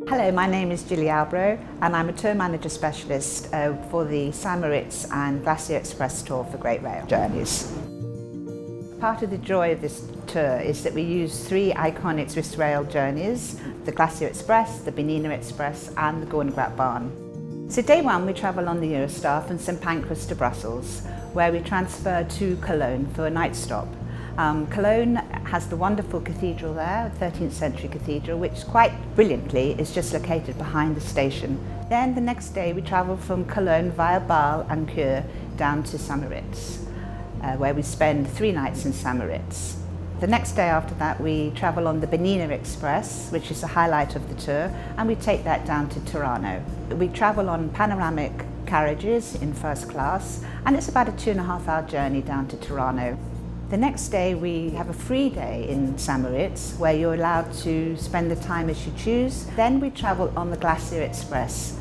Hello, my name is Julie Albro and I'm a tour manager specialist for the Moritz and Glacier Express tour for Great Rail journeys. Part of the joy of this tour is that we use three iconic Swiss rail journeys, the Glacier Express, the Bernina Express and the Gornergrat Bahn. So day one we travel on the Eurostar from St Pancras to Brussels, where we transfer to Cologne for a night stop. Cologne has the wonderful cathedral there, 13th century cathedral, which quite brilliantly is just located behind the station. Then the next day we travel from Cologne via Bâle and Cure down to Moritz, where we spend 3 nights in Moritz. The next day after that we travel on the Bernina Express, which is the highlight of the tour, and we take that down to Turano. We travel on panoramic carriages in first class, and it's about a 2.5-hour journey down to Turano. The next day we have a free day in Moritz where you're allowed to spend the time as you choose. Then we travel on the Glacier Express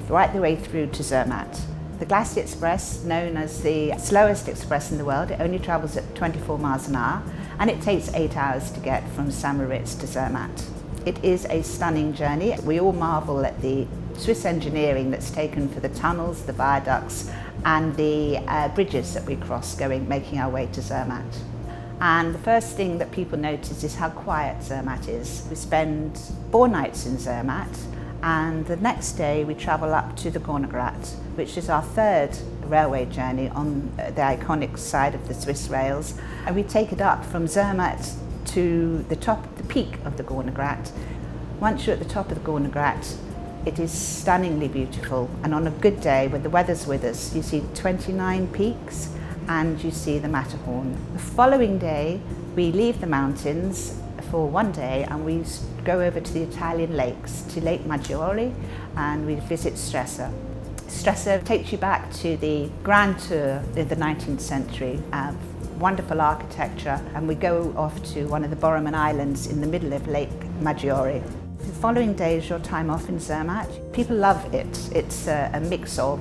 right the way through to Zermatt. The Glacier Express, known as the slowest express in the world, it only travels at 24 miles an hour and it takes 8 hours to get from Moritz to Zermatt. It is a stunning journey. We all marvel at the Swiss engineering that's taken for the tunnels, the viaducts and the bridges that we cross making our way to Zermatt. And the first thing that people notice is how quiet Zermatt is. We spend 4 nights in Zermatt and the next day we travel up to the Gornergrat, which is our third railway journey on the iconic side of the Swiss rails, and we take it up from Zermatt to the peak of the Gornergrat. Once you're at the top of the Gornergrat, it is stunningly beautiful, and on a good day when the weather's with us you see 29 peaks and you see the Matterhorn. The following day we leave the mountains for one day and we go over to the Italian lakes, to Lake Maggiore, and we visit Stresa. Stresa takes you back to the Grand Tour in the 19th century. Wonderful architecture, and we go off to one of the Borroman Islands in the middle of Lake Maggiore. The following day is your time off in Zermatt. People love it. It's a mix of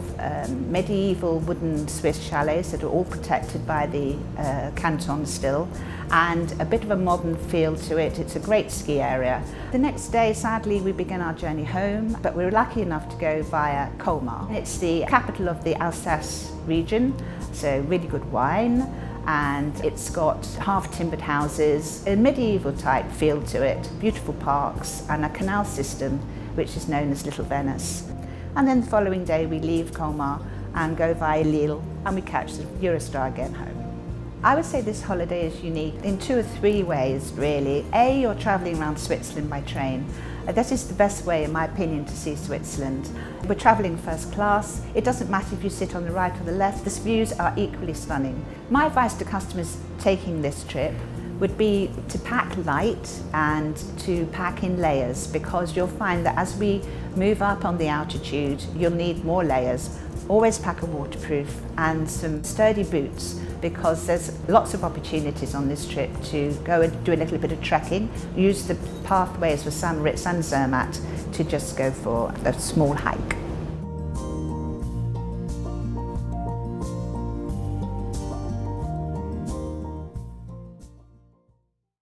medieval wooden Swiss chalets that are all protected by the canton still, and a bit of a modern feel to it. It's a great ski area. The next day, sadly, we begin our journey home, but we were lucky enough to go via Colmar. It's the capital of the Alsace region, so really good wine. And it's got half-timbered houses, a medieval type feel to it, beautiful parks and a canal system which is known as Little Venice. And then the following day we leave Colmar and go via Lille and we catch the Eurostar again home. I would say this holiday is unique in 2 or 3 ways really. A, you're travelling around Switzerland by train. That is the best way, in my opinion, to see Switzerland. We're travelling first class. It doesn't matter if you sit on the right or the left. The views are equally stunning. My advice to customers taking this trip would be to pack light and to pack in layers, because you'll find that as we move up on the altitude, you'll need more layers. Always pack a waterproof and some sturdy boots, because there's lots of opportunities on this trip to go and do a little bit of trekking. Use the pathways for Moritz and Zermatt to just go for a small hike.